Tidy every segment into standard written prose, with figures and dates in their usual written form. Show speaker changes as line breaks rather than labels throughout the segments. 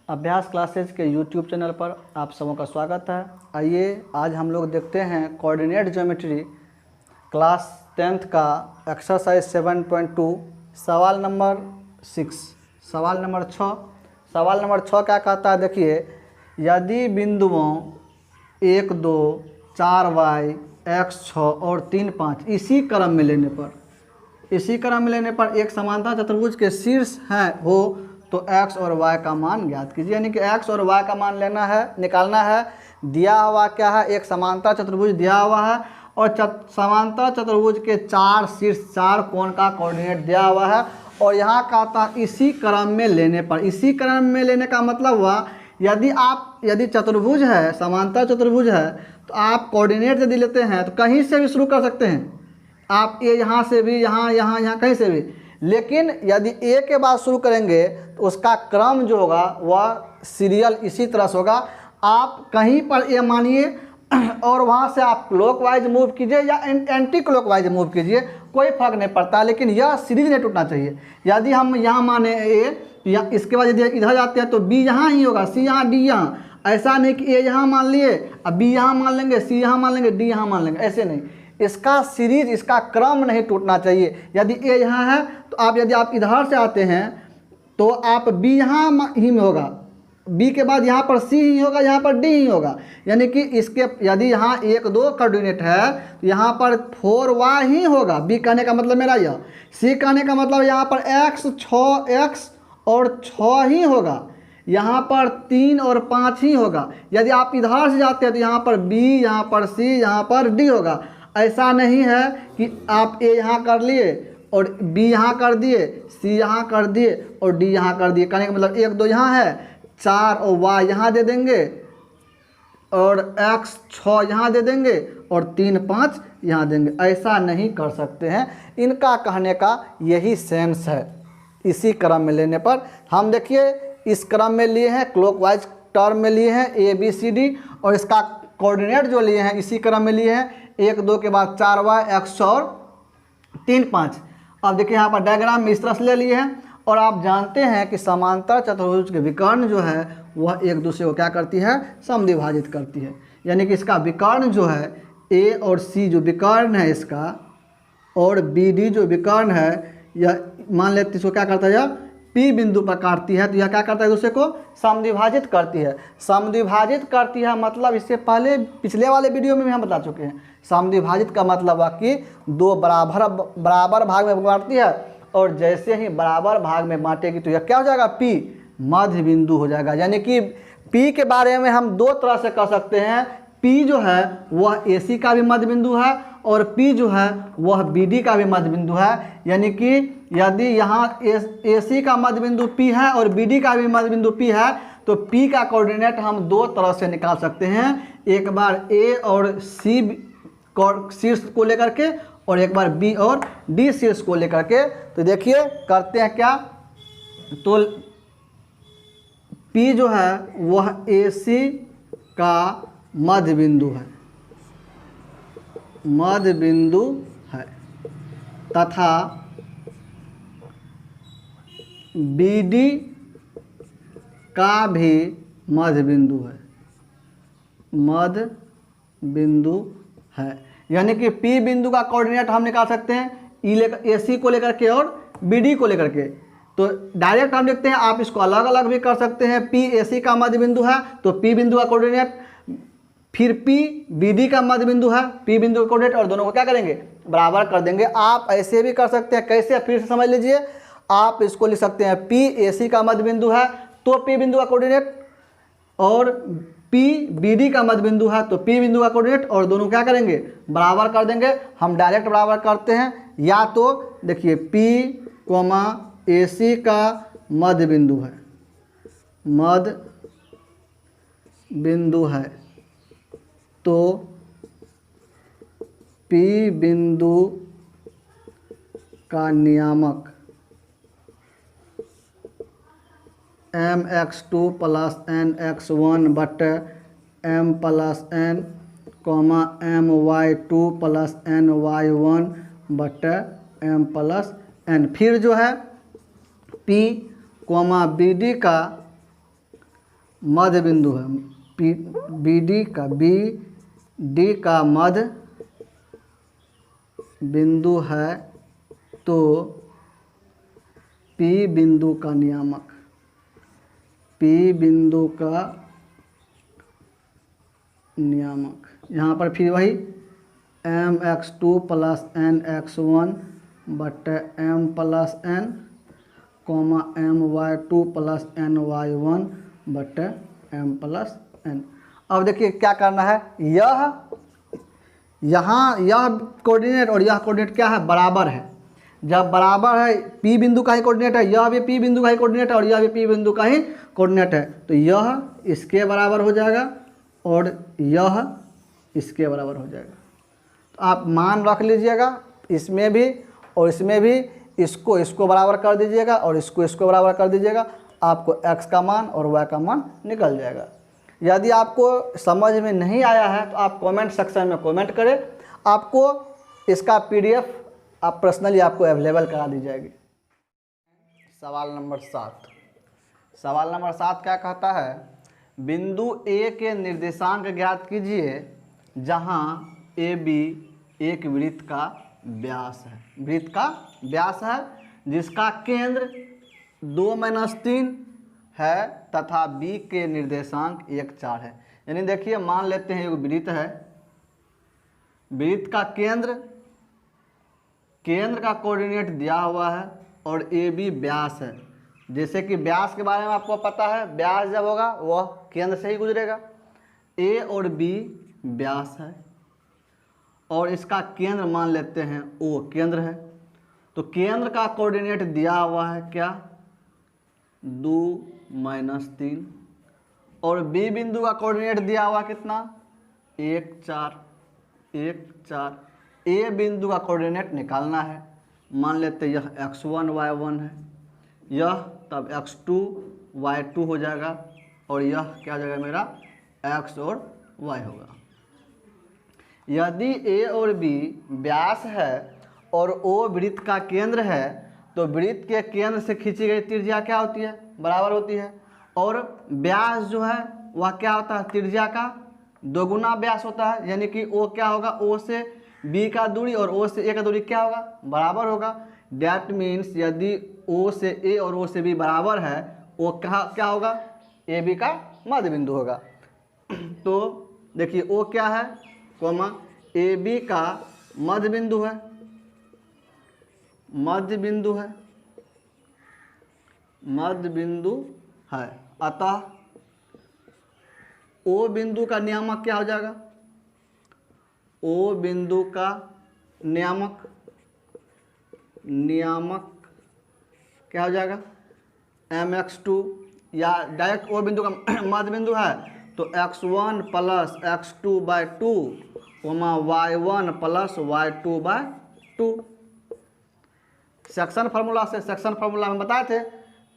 अभ्यास क्लासेज के YouTube channel पर आप सबों का स्वागत है। आइए आज हम लोग देखते हैं कोऑर्डिनेट ज्योमेट्री क्लास 10th का एक्सरसाइज 7.2 सवाल नंबर 6 सवाल नंबर 6 क्या कहता है, देखिए। यदि बिंदुओं 1 2 4 y x 6 और 3 5 इसी क्रम में लेने पर एक समांतर चतुर्भुज के शीर्ष हैं हो तो x और y का मान ज्ञात कीजिए। यानी कि x और y का मान निकालना है। दिया हुआ क्या है, एक समांतर चतुर्भुज दिया हुआ है और समांतर चतुर्भुज के 4 शीर्ष 4 कोण का कोऑर्डिनेट दिया हुआ है। और यहाँ कहता इसी क्रम में लेने पर, इसी क्रम में लेने का मतलब हुआ यदि चतुर्भुज है, समांतर चतुर्भुज है, तो आप कोऑर्डिनेट यदि लेते हैं तो कहीं से भी शुरू कर सकते हैं आप। ये यहाँ से भी, यहाँ कहीं से भी। लेकिन यदि ए के बाद शुरू करेंगे तो उसका क्रम जो होगा वह सीरियल इसी तरह से होगा। आप कहीं पर ए मानिए और वहाँ से आप क्लॉकवाइज मूव कीजिए या एंटी क्लॉकवाइज मूव कीजिए, कोई फर्क नहीं पड़ता, लेकिन यह सीरीज नहीं टूटना चाहिए। यदि हम यहाँ माने ए या इसके बाद यदि इधर जाते हैं तो बी यहाँ ही होगा, सी यहाँ, डी यहाँ। ऐसा नहीं कि ए यहाँ मान लिए, अब बी यहाँ मान लेंगे, सी यहाँ मान लेंगे, डी यहाँ मान लेंगे, ऐसे नहीं। इसका सीरीज, इसका क्रम नहीं टूटना चाहिए। यदि ए यहाँ है तो यदि आप इधर से आते हैं तो आप बी यहाँ ही में होगा, बी के बाद यहाँ पर सी ही होगा, यहाँ पर डी ही होगा। यानी कि इसके यदि यहाँ 1 2 कोऑर्डिनेट है तो यहाँ पर 4y ही होगा। बी कहने का मतलब मेरा यह, सी कहने का मतलब यहाँ पर x 6x और 6 ही होगा, यहाँ पर 3 और 5 ही होगा। यदि आप इधर से जाते हैं तो यहाँ पर b, यहाँ पर c, यहाँ पर d होगा। ऐसा नहीं है कि आप ए यहाँ कर लिए और बी यहाँ कर दिए, सी यहाँ कर दिए और डी यहाँ कर दिए। कहने का मतलब 1 2 यहाँ है, 4 और y यहाँ दे देंगे और x 6 यहाँ दे देंगे और 3 5 यहाँ देंगे। ऐसा नहीं कर सकते हैं। इनका कहने का यही सेंस है। इसी क्रम में लेने पर हम देखिए इस क्रम में लिए हैं, क्लॉकवाइज टर्म में लिए हैं ए बी सी डी, और इसका कोऑर्डिनेट जो लिए हैं इसी क्रम में लिए हैं। 1 2 के बाद 4y x और 3 5। अब देखिए यहाँ पर डायग्राम में इस तरह से ले लिए हैं। और आप जानते हैं कि समांतर चतुर्भुज के विकर्ण जो है वह एक दूसरे को क्या करती है, समद्विभाजित करती है। यानी कि इसका विकर्ण जो है ए और सी जो विकर्ण है इसका, और बी डी जो विकर्ण है, यह मान लेते इसको क्या करता है, यह पी बिंदु पर काटती है, तो यह क्या करता है, दूसरे को समद्विभाजित करती है। समद्विभाजित करती है मतलब इससे पहले पिछले वाले वीडियो में भी हम बता चुके हैं। समद्विभाजित का मतलब है कि 2 बराबर भाग में बांटती है, और जैसे ही बराबर भाग में बांटेगी तो यह क्या हो जाएगा, पी मध्य बिंदु हो जाएगा। यानी कि पी के बारे में हम 2 तरह से कह सकते हैं। पी जो है वह ए सी का भी मध्य बिंदु है और पी जो है वह बी डी का भी मध्य बिंदु है। यानी कि यदि यहाँ ए सी का मध्य बिंदु पी है और बी डी का भी मध्य बिंदु पी है तो पी का कोऑर्डिनेट हम 2 तरह से निकाल सकते हैं। एक बार ए और सी शीर्ष को लेकर के, और एक बार बी और डी शीर्ष को लेकर के। तो देखिए करते हैं क्या, तो पी जो है वह ए सी का मध्य बिंदु है, तथा बी डी का भी मध्य बिंदु है। यानी कि पी बिंदु का कोऑर्डिनेट हम निकाल सकते हैं ए सी को लेकर के और बी डी को लेकर के। तो डायरेक्ट हम देखते हैं, आप इसको अलग अलग भी कर सकते हैं। पी ए सी का मध्य बिंदु है तो पी बिंदु का कोऑर्डिनेट, फिर पी बी डी का मध्य बिंदु है, पी बिंदु का कोऑर्डिनेट, और दोनों को क्या करेंगे, बराबर कर देंगे। आप ऐसे भी कर सकते हैं। कैसे, फिर से समझ लीजिए। आप इसको लिख सकते हैं, पी ए सी का मध्य बिंदु है तो पी बिंदु का कोऑर्डिनेट, और पी बी डी का मध्य बिंदु है तो पी बिंदु का कोऑर्डिनेट, और दोनों क्या करेंगे, बराबर कर देंगे। हम डायरेक्ट बराबर करते हैं, या तो देखिए पी ए सी का मध्य बिंदु है तो पी बिंदु का नियामक mx2 + nx1 बटे m + n, my2 + ny1 बटे m + n। फिर जो है p, बी डी का मध्य बिंदु है, बी डी का मध्य बिंदु है तो पी बिंदु का नियामक, पी बिंदु का नियामक, यहाँ पर फिर वही mx2 प्लस nx1 बटे m plus n comma my2 plus ny1 बटे m प्लस n। अब देखिए क्या करना है, यहाँ यह कोऑर्डिनेट और यह कोऑर्डिनेट क्या है, बराबर है। जब बराबर है, P बिंदु का ही कोऑर्डिनेट है, यह भी P बिंदु का ही कोऑर्डिनेट है और यह भी P बिंदु का ही कोऑर्डिनेट है, तो यह इसके बराबर हो जाएगा और यह इसके बराबर हो जाएगा। तो आप मान रख लीजिएगा इसमें भी और इसमें भी, इसको बराबर कर दीजिएगा और इसको बराबर कर दीजिएगा, आपको x का मान और y का मान निकल जाएगा। यदि आपको समझ में नहीं आया है तो आप कमेंट सेक्शन में कमेंट करें, आपको इसका PDF आप पर्सनली आपको अवेलेबल करा दी जाएगी। सवाल नंबर 7, सवाल नंबर 7 क्या कहता है, बिंदु A के निर्देशांक ज्ञात कीजिए जहां AB एक वृत्त का व्यास है, वृत्त का व्यास है जिसका केंद्र 2-3 है तथा B के निर्देशांक 1-4 है। यानी देखिए मान लेते हैं एक वृत्त है, वृत्त का केंद्र का कोऑर्डिनेट दिया हुआ है और AB व्यास है। जैसे कि व्यास के बारे में आपको पता है, व्यास जब होगा वह केंद्र से ही गुजरेगा। A और B व्यास है और इसका केंद्र मान लेते हैं O केंद्र है, तो केंद्र का कोऑर्डिनेट दिया हुआ है क्या, 2-3 और B बिंदु का कोऑर्डिनेट दिया हुआ कितना, 1-4। A बिंदु का कोऑर्डिनेट निकालना है, मान लेते यह x1 y1 है, यह तब x2 y2 हो जाएगा और यह क्या हो जाएगा मेरा x और y होगा। यदि A और B व्यास है और O वृत्त का केंद्र है तो वृत्त के केंद्र से खींची गई त्रिज्या क्या होती है, बराबर होती है, और व्यास जो है वह क्या होता है, त्रिज्या का 2 गुना व्यास होता है। यानी कि O क्या होगा, O से B का दूरी और O से A का दूरी क्या होगा, बराबर होगा। डैट मीन्स यदि O से A और O से B बराबर है, O क्या होगा, AB का मध्य बिंदु होगा। तो देखिए O क्या है, कोमा AB का मध्य बिंदु है, मध्य बिंदु है। अतः O बिंदु का नियामक क्या हो जाएगा, O बिंदु का नियामक क्या हो जाएगा, mx2, या डायरेक्ट O बिंदु का मध्य बिंदु है तो x1 plus x2/2 y1 plus y2/2। Section formula में बताए थे,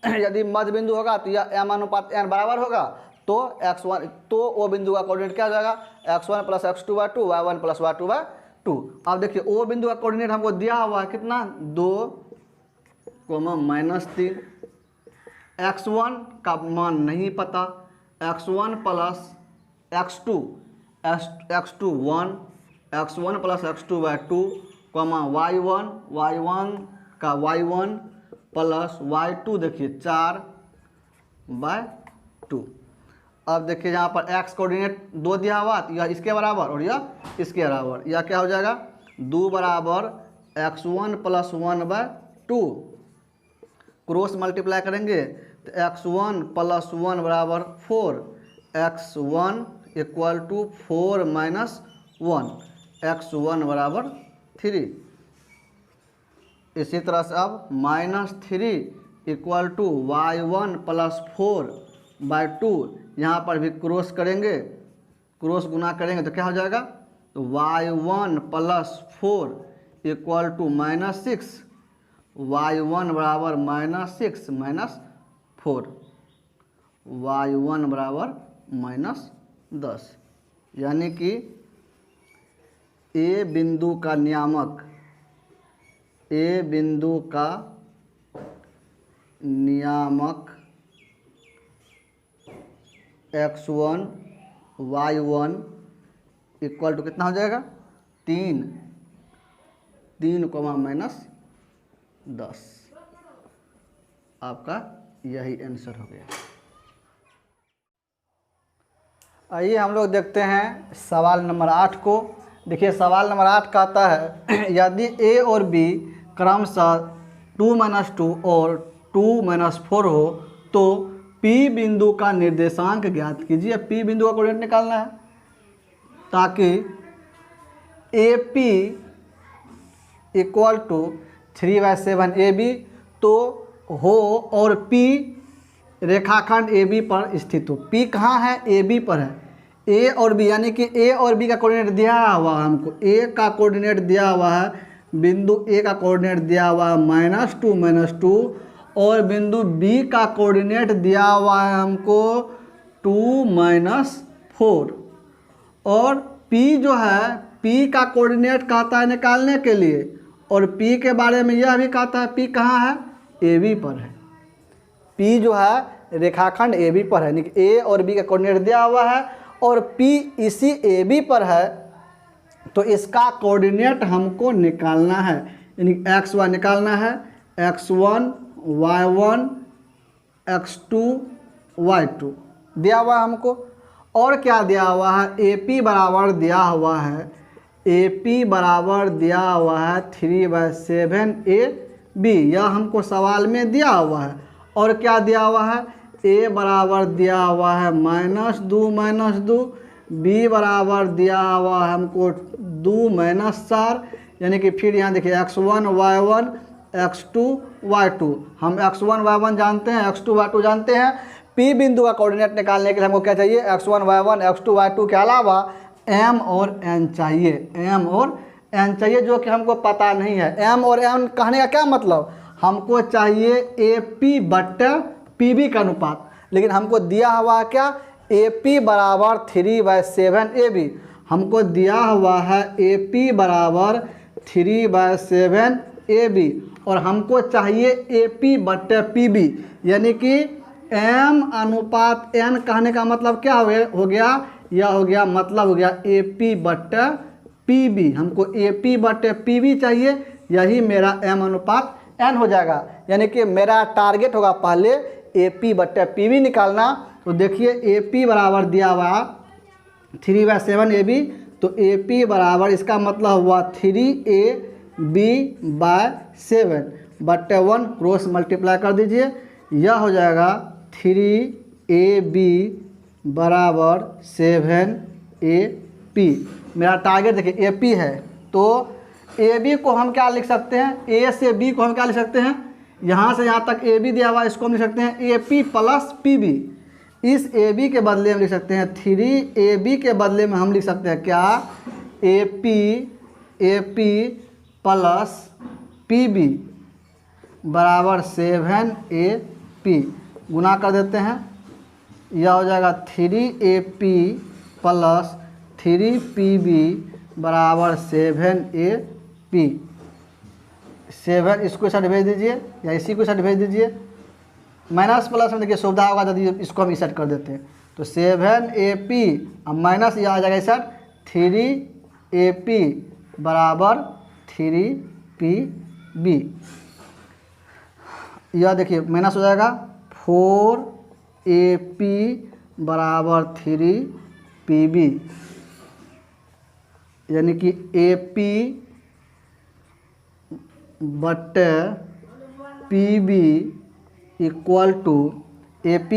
यदि मध्य बिंदु होगा तो यह m/n बराबर होगा, तो x1 तो O बिंदु का कोऑर्डिनेट क्या हो जाएगा, x1 plus x2/2 y1 plus y2/2। अब देखिए O बिंदु का कोऑर्डिनेट हमको दिया हुआ है कितना, 2-3। x1 का मान नहीं पता, x1 plus x2 1, x1 plus x2/2 y1 का y1 प्लस y2 देखिए 4/2। अब देखिए यहाँ पर x कोऑर्डिनेट 2 दिया हुआ, तो यह इसके बराबर और यह इसके बराबर, यह क्या हो जाएगा, 2 बराबर x1 प्लस 1/2, क्रॉस मल्टीप्लाई करेंगे तो x1 प्लस 1 बराबर 4, x1 equal to 4 minus 1, x1 बराबर 3। इसी तरह से अब -3 इक्वल टू y1 प्लस 4/2, यहाँ पर भी क्रॉस करेंगे, क्रॉस गुना करेंगे तो क्या हो जाएगा, तो y1 plus 4 equal to -6, y1 बराबर -6 माइनस 4, y1 बराबर -10। यानी कि A बिंदु का नियामक, A बिंदु का नियामक x1 y1 इक्वल टू कितना हो जाएगा 3 कोमा -10। आपका यही आंसर हो गया। आइए हम लोग देखते हैं सवाल नंबर 8 को। देखिए सवाल नंबर 8 का आता है यदि a और b क्रमशः 2 - 2 और 2 - 4 हो तो P बिंदु का निर्देशांक ज्ञात कीजिए। P बिंदु का कोऑर्डिनेट निकालना है ताकि AP इक्वल टू 3/7 AB तो हो और P रेखाखंड AB पर स्थित हो। P कहाँ है? AB पर है। A और B यानी कि A और B का कोऑर्डिनेट दिया हुआ है हमको। A का कोऑर्डिनेट दिया हुआ है, बिंदु A का कोऑर्डिनेट दिया हुआ है -2 - 2 और बिंदु B का कोऑर्डिनेट दिया हुआ है हमको 2 - 4 और P जो है P का कोऑर्डिनेट कहता है निकालने के लिए और P के बारे में यह भी कहता है P कहाँ है? AB पर है। P जो है रेखाखंड AB पर है, यानी कि A और B का कोऑर्डिनेट दिया हुआ है और P इसी AB पर है तो इसका कोऑर्डिनेट हमको निकालना है, यानी XY निकालना है। X1 Y1 X2 Y2 दिया हुआ है हमको। और क्या दिया हुआ है? AP बराबर दिया हुआ है, AP बराबर दिया हुआ है 3/7 AB, यह हमको सवाल में दिया हुआ है। और क्या दिया हुआ है? A बराबर दिया हुआ है -2 - 2, B बराबर दिया हुआ है हमको 2 - 4, यानी कि फिर यहाँ देखिए X1 Y1 X2 Y2, हम X1 Y1 जानते हैं, X2 Y2 जानते हैं। P बिंदु का कोऑर्डिनेट निकालने के लिए हमको क्या चाहिए? X1 Y1 X2 Y2 के अलावा M और N चाहिए, M और N चाहिए, जो कि हमको पता नहीं है। M और N कहने का क्या मतलब? हमको चाहिए AP बट्टा PB का अनुपात, लेकिन हमको दिया हुआ क्या? AP बराबर 3/7 AB, हमको दिया हुआ है AP बराबर 3/7 AB और हमको चाहिए AP बट्टा PB, यानी कि M अनुपात N कहने का मतलब क्या हो गया? यह हो गया मतलब हो गया AP बट्टा PB। हमको AP बट्टा PB चाहिए, यही मेरा M अनुपात N हो जाएगा। यानी कि मेरा टारगेट होगा पहले AP बट्टा PB निकालना। तो देखिए AP बराबर दिया हुआ 3/7 AB, तो AP बराबर इसका मतलब हुआ 3AB/7 बट्टा 1 क्रॉस मल्टीप्लाई कर दीजिए, यह हो जाएगा 3AB बराबर 7AP। मेरा टारगेट देखिए AP है, तो AB को हम क्या लिख सकते हैं? A से B को हम क्या लिख सकते हैं? यहाँ से यहाँ तक AB दिया हुआ, इसको हम लिख सकते हैं AP प्लस PB। इस AB के बदले हम लिख सकते हैं 3AB के बदले में हम लिख सकते हैं क्या? AP प्लस PB बराबर 7AP। गुना कर देते हैं, यह हो जाएगा 3AP प्लस 3PB बराबर 7AP। 7 इसको साइड भेज दीजिए या इसी को साइड भेज दीजिए। माइनस प्लस में देखिए सुविधा होगा, यदि इसको हम इस साइड कर देते हैं तो 7AP अब माइनस यह आ जाएगा इस साइड 3AP बराबर 3PB। यह देखिए माइनस हो जाएगा 4AP बराबर 3PB, यानी कि AP बट्टे PB इक्वल टू AP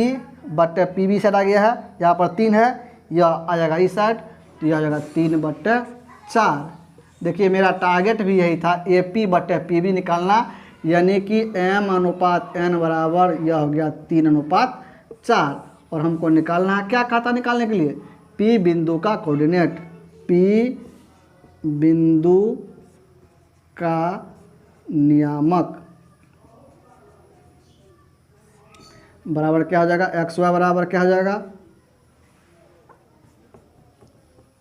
बट्टे PB साइड आ गया है, यहाँ पर 3 है, यह आ जाएगा इस साइड, तो यह आ जाएगा 3/4। देखिए मेरा टारगेट भी यही था AP बट्टे PB निकालना, यानी कि M अनुपात N बराबर यह हो गया 3/4 और हमको निकालना है क्या खाता निकालने के लिए? P बिंदु का कोऑर्डिनेट, P बिंदु का नियामक बराबर क्या हो जाएगा? XY बराबर क्या हो जाएगा?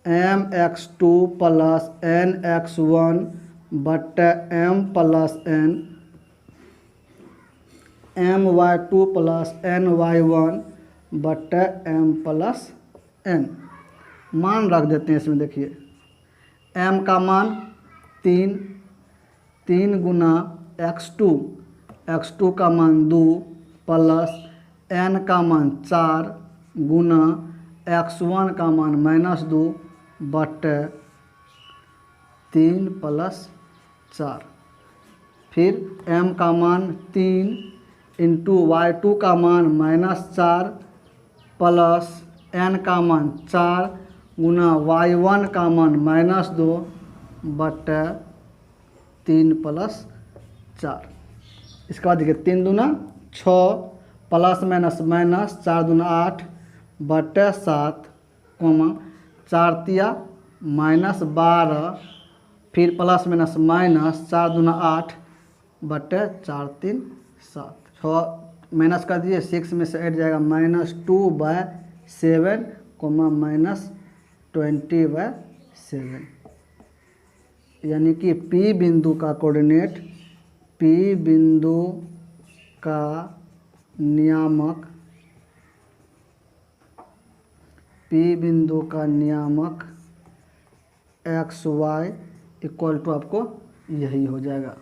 MX2 प्लस NX1 बट्टे M plus N, MY2 plus NY1 बटे m प्लस n। मान रख देते हैं इसमें, देखिए m का मान 3 गुना x2 का मान 2 प्लस n का मान 4 गुना x1 का मान -2 बटे 3 प्लस 4। फिर m का मान 3 इंटू y2 का मान -4 प्लस n का मान 4 गुना y1 का मान -2 बटे 3 प्लस 4। इसके बाद देखिए 3 दूना 6 प्लस माइनस माइनस 4 दूना 8 बटे 7 कोमा 4 तिया -12 फिर प्लस माइनस माइनस 4 दूना 8 बटे 4 3 7। 6 माइनस कर दीजिए, 6 में से 8 जाएगा -2/7 कोमा -20/7। यानी कि P बिंदु का कोऑर्डिनेट, P बिंदु का नियामक, P बिंदु का नियामक XY इक्वल टू आपको यही हो जाएगा।